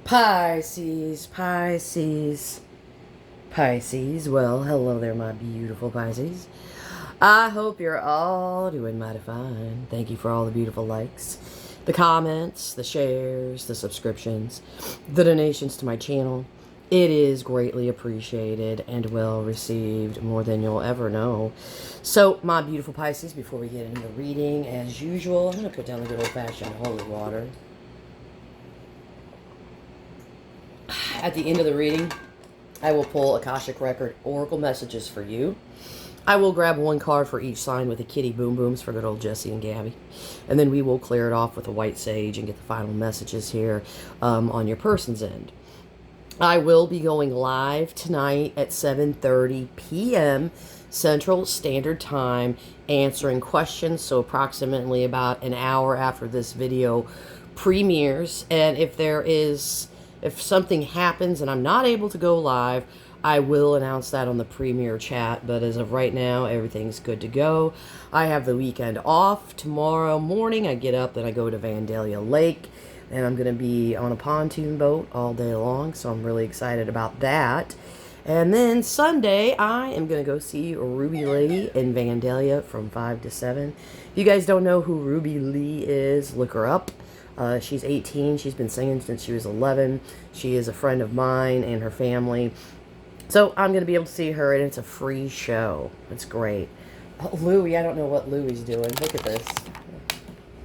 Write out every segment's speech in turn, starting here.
Pisces, Pisces, Pisces. Well, hello there, my beautiful Pisces. I hope you're all doing mighty fine. Thank you for all the beautiful likes, the comments, the shares, the subscriptions, the donations to my channel. It is greatly appreciated and well received, more than you'll ever know. So, my beautiful Pisces, before we get into the reading, as usual, I'm going to put down the good old-fashioned holy water. At the end of the reading, I will pull Akashic Record Oracle messages for you. I will grab one card for each sign with the kitty boom booms for good old Jesse and Gabby. And then we will clear it off with a white sage and get the final messages here on your person's end. I will be going live tonight at 7:30 p.m. Central Standard Time, answering questions. So approximately about an hour after this video premieres. And if something happens and I'm not able to go live, I will announce that on the premiere chat. But as of right now, everything's good to go. I have the weekend off. Tomorrow morning, I get up and I go to Vandalia Lake. And I'm going to be on a pontoon boat all day long. So I'm really excited about that. And then Sunday, I am going to go see Ruby Lee in Vandalia from 5 to 7. If you guys don't know who Ruby Lee is, look her up. She's 18. She's been singing since she was 11. She is a friend of mine and her family. So I'm going to be able to see her, and it's a free show. It's great. Oh, Louie, I don't know what Louie's doing. Look at this.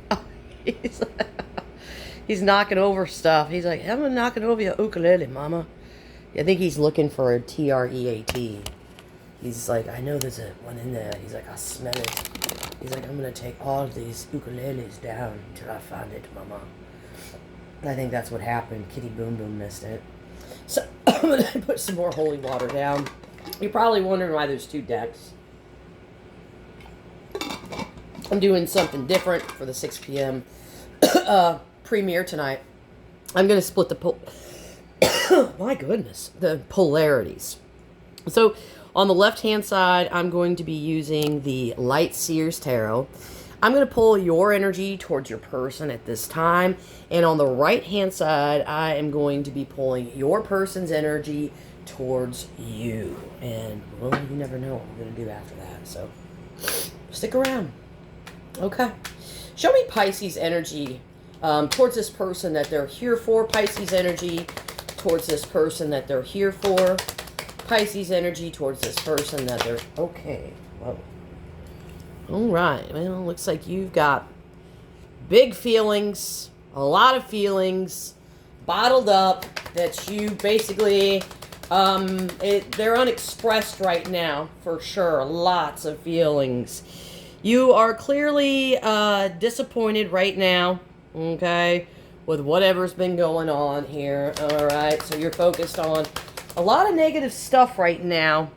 Oh, he's knocking over stuff. He's like, I'm knocking over your ukulele, mama. I think he's looking for a TREAT. He's like, I know there's one in there. He's like, I smell it. He's like, I'm going to take all of these ukuleles down until I find it, mama. I think that's what happened. Kitty Boom Boom missed it. So, I'm going to put some more holy water down. You're probably wondering why there's two decks. I'm doing something different for the 6 p.m. Premiere tonight. I'm going to split my goodness, the polarities. So, on the left-hand side, I'm going to be using the Light Seers Tarot. I'm going to pull your energy towards your person at this time. And on the right-hand side, I am going to be pulling your person's energy towards you. And, well, you never know what we're going to do after that. So, stick around. Okay. Show me Pisces energy towards this person that they're here for. Pisces energy towards this person that they're here for. Pisces energy towards this person that they're... Okay. Whoa. All right. Well, looks like you've got big feelings, a lot of feelings bottled up that you basically... they're unexpressed right now, for sure. Lots of feelings. You are clearly disappointed right now, okay, with whatever's been going on here. All right. So you're focused on a lot of negative stuff right now.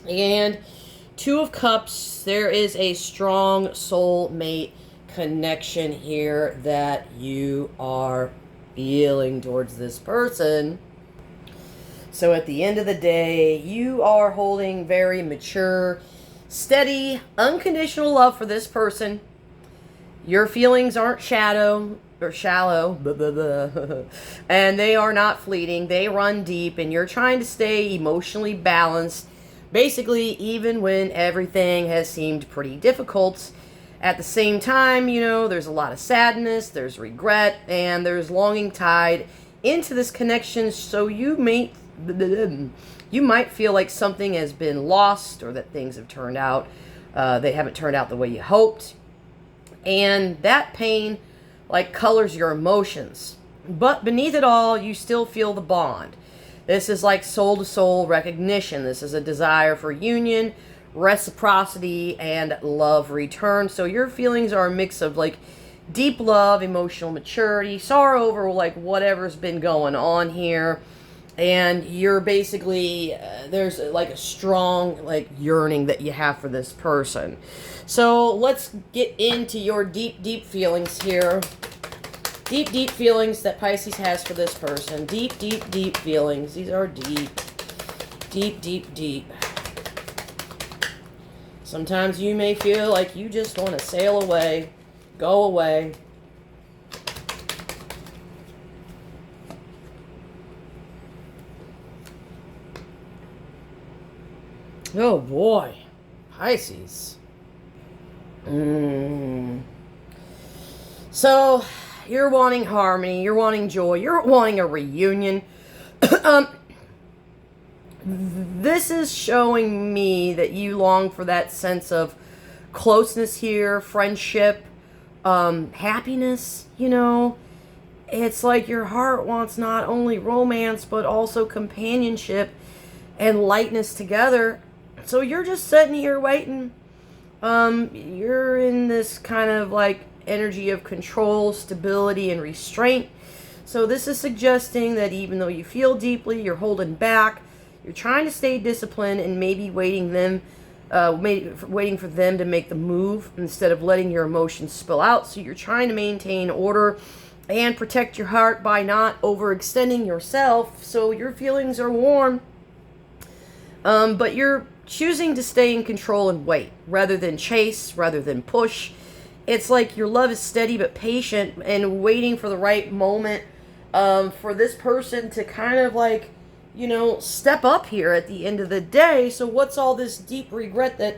And Two of Cups, there is a strong soulmate connection here that you are feeling towards this person. So at the end of the day, you are holding very mature, steady, unconditional love for this person. Your feelings aren't shallow, and they are not fleeting. They run deep, and you're trying to stay emotionally balanced, basically, even when everything has seemed pretty difficult. At the same time, you know, there's a lot of sadness, there's regret, and there's longing tied into this connection. So you might feel like something has been lost, or that things have turned out, they haven't turned out the way you hoped. And that pain, like, colors your emotions. But beneath it all, you still feel the bond. This is like soul-to-soul recognition. This is a desire for union, reciprocity, and love return. So your feelings are a mix of, like, deep love, emotional maturity, sorrow over, like, whatever's been going on here. And you're basically, there's, like, a strong, like, yearning that you have for this person. So let's get into your deep, deep feelings here. Deep, deep feelings that Pisces has for this person. Deep, deep, deep feelings. These are deep. Deep, deep, deep. Sometimes you may feel like you just want to sail away, go away. Oh boy. Pisces. So, you're wanting harmony, you're wanting joy, you're wanting a reunion. This is showing me that you long for that sense of closeness here, friendship, happiness, you know. It's like your heart wants not only romance, but also companionship and lightness together. So you're just sitting here waiting. You're in this kind of like energy of control, stability, and restraint. So this is suggesting that even though you feel deeply, you're holding back. You're trying to stay disciplined and maybe waiting for them to make the move instead of letting your emotions spill out. So you're trying to maintain order and protect your heart by not overextending yourself. So your feelings are warm, but you're choosing to stay in control and wait rather than chase, rather than push. It's like your love is steady but patient and waiting for the right moment for this person to kind of like, you know, step up here at the end of the day. So what's all this deep regret that,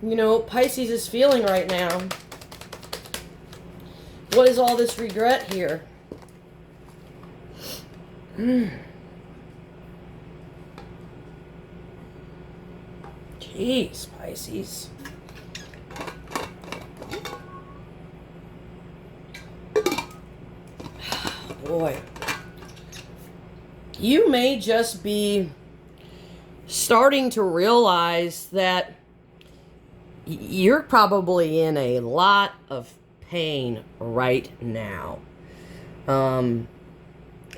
you know, Pisces is feeling right now? What is all this regret here? Jeez, Pisces. Boy. You may just be starting to realize that you're probably in a lot of pain right now. And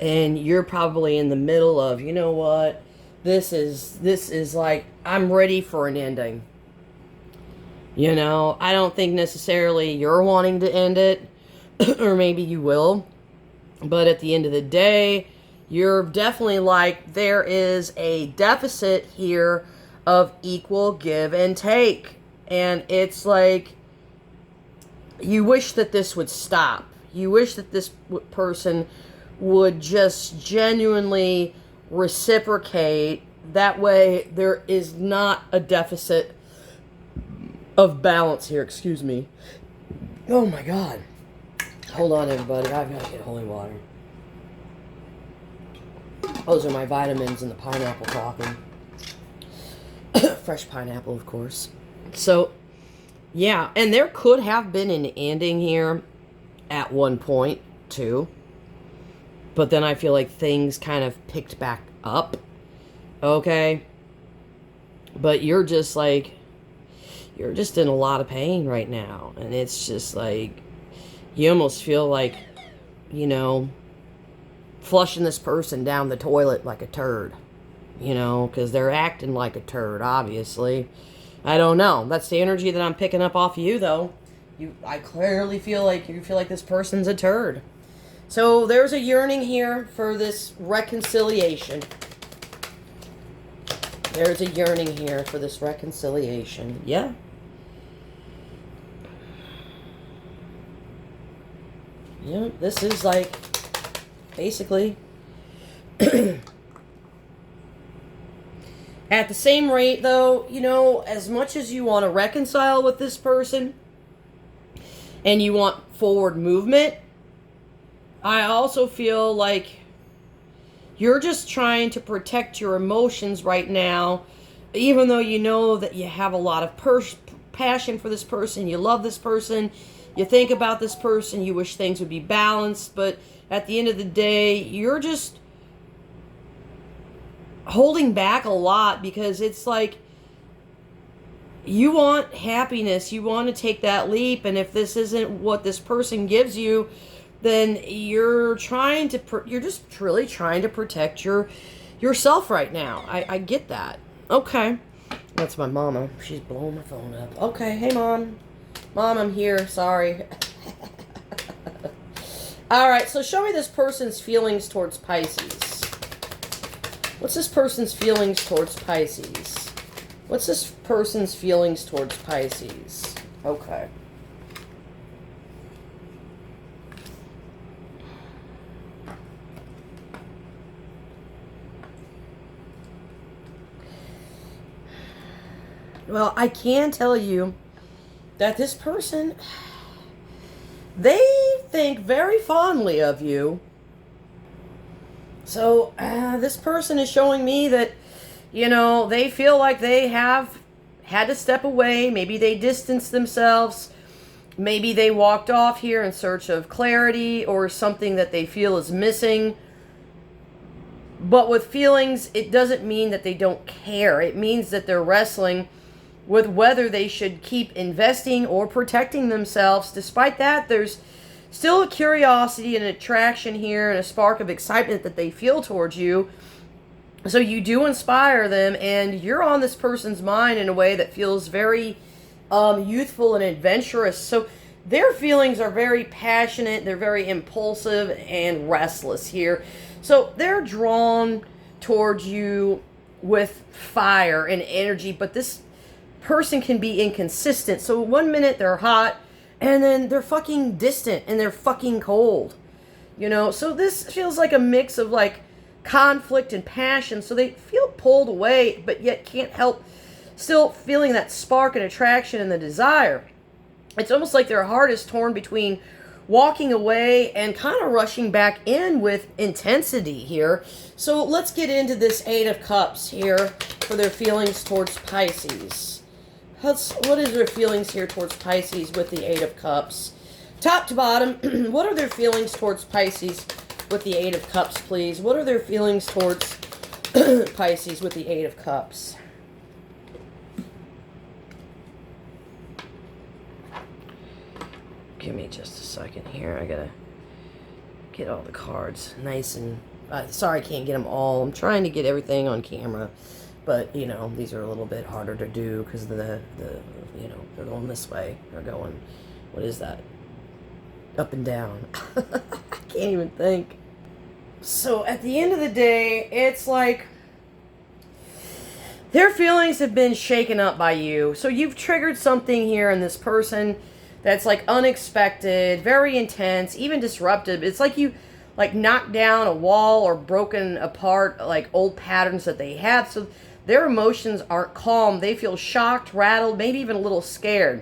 you're probably in the middle of, you know what? This is like, I'm ready for an ending. You know, I don't think necessarily you're wanting to end it, or maybe you will. But at the end of the day, you're definitely like, there is a deficit here of equal give and take. And it's like, you wish that this would stop. You wish that this person would just genuinely reciprocate. That way, there is not a deficit of balance here. Excuse me. Oh my God. Hold on, everybody. I've got to get holy water. Those are my vitamins and the pineapple talking. Fresh pineapple, of course. So, yeah. And there could have been an ending here at one point, too. But then I feel like things kind of picked back up. Okay? But you're just like, you're just in a lot of pain right now. And it's just like, you almost feel like, you know, flushing this person down the toilet like a turd. You know, because they're acting like a turd, obviously. I don't know. That's the energy that I'm picking up off of you, though. I clearly feel like you feel like this person's a turd. So there's a yearning here for this reconciliation. There's a yearning here for this reconciliation. Yeah. Yeah, this is like, basically, at the same rate, though, you know, as much as you want to reconcile with this person and you want forward movement, I also feel like you're just trying to protect your emotions right now, even though you know that you have a lot of passion for this person, you love this person, you think about this person, you wish things would be balanced, but at the end of the day, you're just holding back a lot because it's like you want happiness, you want to take that leap, and if this isn't what this person gives you, then you're just really trying to protect yourself right now. I get that. Okay. That's my mama. She's blowing my phone up. Okay, hey mom. Mom, I'm here. Sorry. Alright, so show me this person's feelings towards Pisces. What's this person's feelings towards Pisces? What's this person's feelings towards Pisces? Okay. Well, I can tell you that this person, they think very fondly of you. So, this person is showing me that, you know, they feel like they have had to step away. Maybe they distanced themselves. Maybe they walked off here in search of clarity or something that they feel is missing. But with feelings, it doesn't mean that they don't care. It means that they're wrestling with whether they should keep investing or protecting themselves. Despite that, there's still a curiosity and attraction here and a spark of excitement that they feel towards you. So you do inspire them, and you're on this person's mind in a way that feels very youthful and adventurous. So their feelings are very passionate, they're very impulsive and restless here. So they're drawn towards you with fire and energy, but this person can be inconsistent. So 1 minute they're hot, and then they're fucking distant, and they're fucking cold. You know, so this feels like a mix of like conflict and passion. So they feel pulled away, but yet can't help still feeling that spark and attraction and the desire. It's almost like their heart is torn between walking away and kind of rushing back in with intensity here. So let's get into this Eight of Cups here for their feelings towards Pisces. What is their feelings here towards Pisces with the Eight of Cups? Top to bottom, what are their feelings towards Pisces with the Eight of Cups, please? What are their feelings towards Pisces with the Eight of Cups? Give me just a second here. I gotta get all the cards nice and... sorry I can't get them all. I'm trying to get everything on camera. But, you know, these are a little bit harder to do because you know, they're going this way. They're going... What is that? Up and down. I can't even think. So, at the end of the day, it's like... Their feelings have been shaken up by you. So, you've triggered something here in this person that's like unexpected, very intense, even disruptive. It's like you like knocked down a wall or broken apart like old patterns that they have. So their emotions aren't calm. They feel shocked, rattled, maybe even a little scared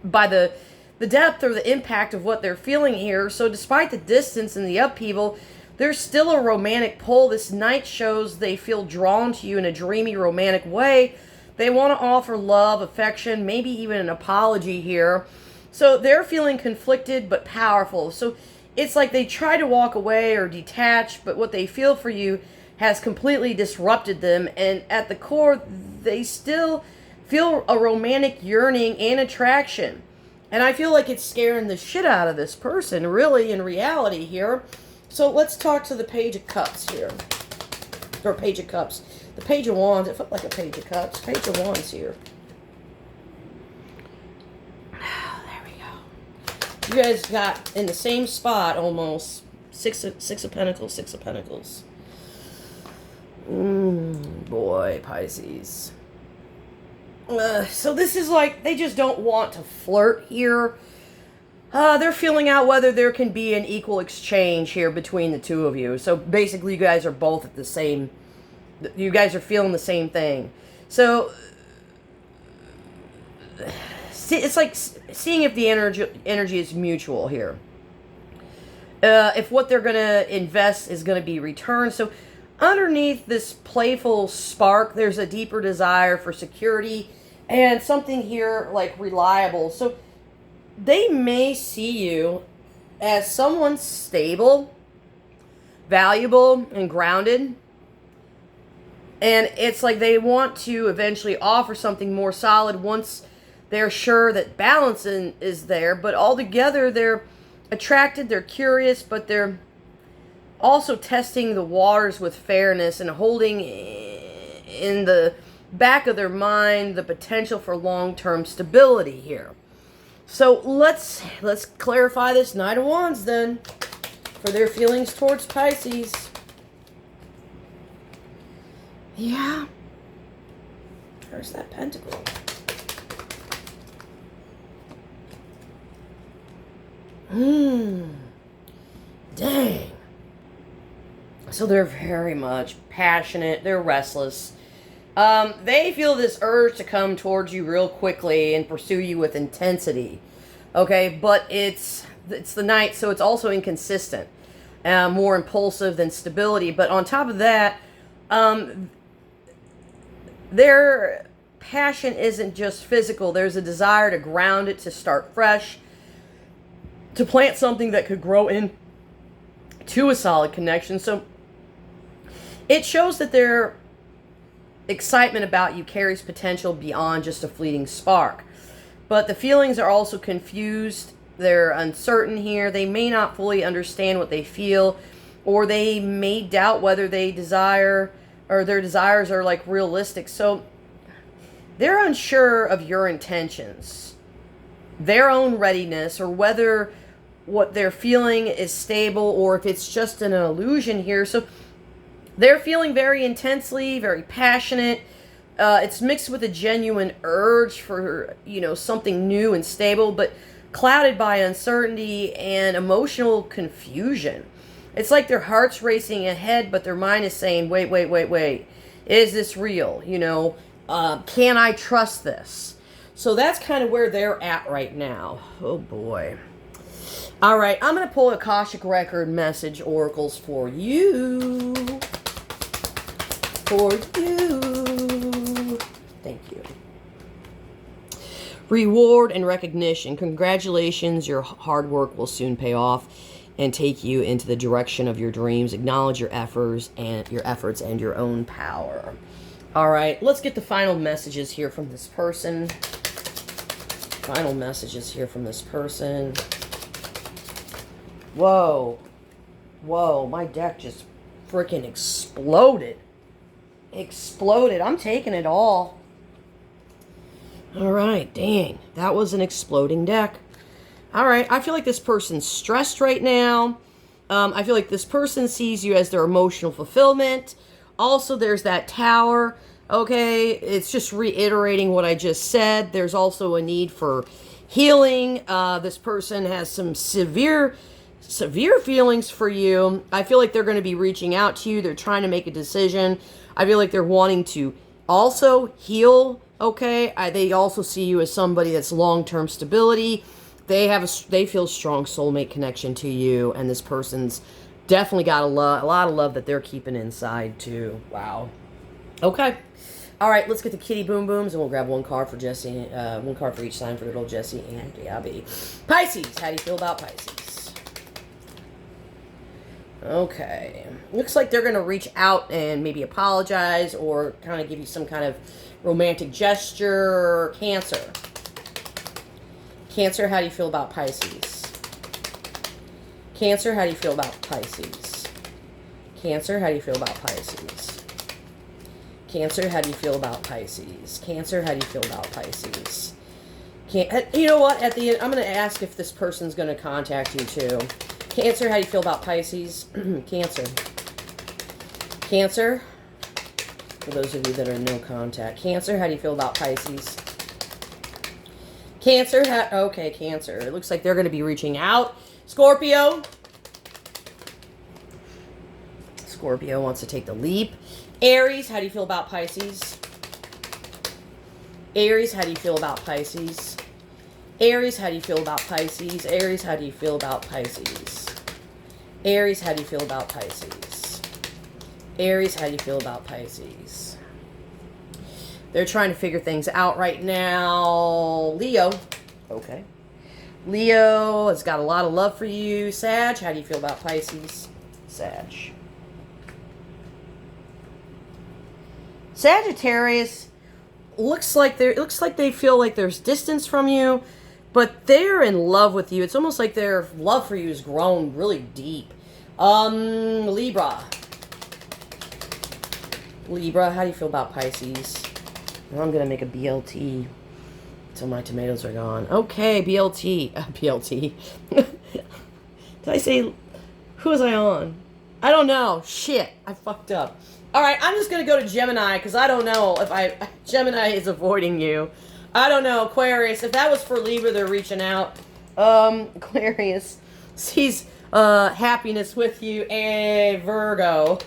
by the depth or the impact of what they're feeling here. So despite the distance and the upheaval, there's still a romantic pull. This night shows they feel drawn to you in a dreamy, romantic way. They want to offer love, affection, maybe even an apology here. So they're feeling conflicted but powerful. So it's like they try to walk away or detach, but what they feel for you has completely disrupted them. And at the core, they still feel a romantic yearning and attraction. And I feel like it's scaring the shit out of this person, really, in reality here. So let's talk to the Page of Cups here. Or Page of Cups. The Page of Wands, it felt like a Page of Cups. Page of Wands here. There we go. You guys got in the same spot almost. Six of Pentacles, Six of Pentacles. Boy, Pisces. So this is like, they just don't want to flirt here. They're feeling out whether there can be an equal exchange here between the two of you. So basically you guys are both at the same... You guys are feeling the same thing. So, it's like seeing if the energy is mutual here. If what they're going to invest is going to be returned. So, underneath this playful spark, there's a deeper desire for security and something here like reliable. So, they may see you as someone stable, valuable, and grounded. And it's like they want to eventually offer something more solid once they're sure that balance is there. But altogether, they're attracted, they're curious, but they're also testing the waters with fairness and holding in the back of their mind the potential for long-term stability here. So let's clarify this Knight of Wands then for their feelings towards Pisces. Yeah. There's that pentacle. Dang. So they're very much passionate. They're restless. They feel this urge to come towards you real quickly and pursue you with intensity. Okay, but it's the night, so it's also inconsistent. More impulsive than stability. But on top of that, their passion isn't just physical. There's a desire to ground it, to start fresh, to plant something that could grow into a solid connection. So it shows that their excitement about you carries potential beyond just a fleeting spark. But the feelings are also confused. They're uncertain here. They may not fully understand what they feel, or they may doubt whether they desire or their desires are like realistic. So they're unsure of your intentions, their own readiness, or whether what they're feeling is stable or if it's just an illusion here. So they're feeling very intensely, very passionate. It's mixed with a genuine urge for, something new and stable, but clouded by uncertainty and emotional confusion. It's like their heart's racing ahead, but their mind is saying, wait. Is this real? Can I trust this? So that's kind of where they're at right now. Oh, boy. All right, I'm going to pull Akashic Record message oracles for you. Thank you. Reward and recognition. Congratulations, your hard work will soon pay off and take you into the direction of your dreams. Acknowledge your efforts and your own power. All right, let's get the final messages here from this person. Final messages here from this person. Whoa, my deck just freaking exploded. I'm taking it all. All right, dang. That was an exploding deck. All right, I feel like this person's stressed right now. I feel like this person sees you as their emotional fulfillment. Also, there's that tower. Okay, it's just reiterating what I just said. There's also a need for healing. This person has some severe feelings for you. I feel like they're going to be reaching out to you. They're trying to make a decision. I feel like they're wanting to also heal, okay? They also see you as somebody that's long-term stability. They feel a strong soulmate connection to you, and this person's definitely got a lot of love that they're keeping inside, too. Wow. Okay. All right, let's get the kitty boom booms, and we'll grab one card for Jesse, one card for each sign for good old Jesse and Gabby. Pisces, how do you feel about Pisces? Okay. Looks like they're going to reach out and maybe apologize or kind of give you some kind of romantic gesture. Cancer. Cancer, how do you feel about Pisces? Cancer, how do you feel about Pisces? Cancer, how do you feel about Pisces? Cancer, how do you feel about Pisces? Cancer, how do you feel about Pisces? You know what? At the end, I'm going to ask if this person's going to contact you too. Cancer, how do you feel about Pisces? Cancer. Cancer, for those of you that are in no contact. Cancer, how do you feel about Pisces? Cancer, okay, Cancer. It looks like they're going to be reaching out. Scorpio. Scorpio wants to take the leap. Aries, how do you feel about Pisces? Aries, how do you feel about Pisces? Aries, how do you feel about Pisces? Aries, how do you feel about Pisces? Aries, how do you feel about Pisces? Aries, how do you feel about Pisces? They're trying to figure things out right now. Leo. Okay. Leo has got a lot of love for you. Sag, how do you feel about Pisces? Sag. Sagittarius looks like they feel like there's distance from you, but they're in love with you. It's almost like their love for you has grown really deep. Libra. Libra, how do you feel about Pisces? Well, I'm going to make a BLT until my tomatoes are gone. Okay, BLT. BLT. Did I say, who was I on? I don't know. Shit, I fucked up. All right, I'm just going to go to Gemini because I don't know if Gemini is avoiding you. I don't know. Aquarius, if that was for Libra, they're reaching out. Aquarius sees happiness with you. And Virgo.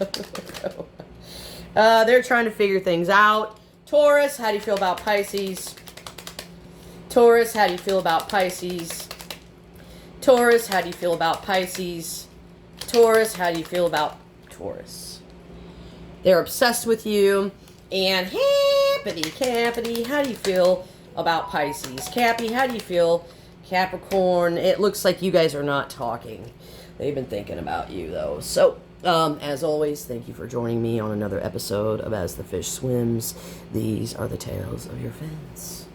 They're trying to figure things out. Taurus, how do you feel about Pisces? Taurus, how do you feel about Pisces? Taurus, how do you feel about Pisces? Taurus, how do you feel about Taurus? They're obsessed with you. And Cappity, how do you feel about Pisces? Cappy, how do you feel? Capricorn, it looks like you guys are not talking. They've been thinking about you, though. So, as always, thank you for joining me on another episode of As the Fish Swims. These are the tales of your fins.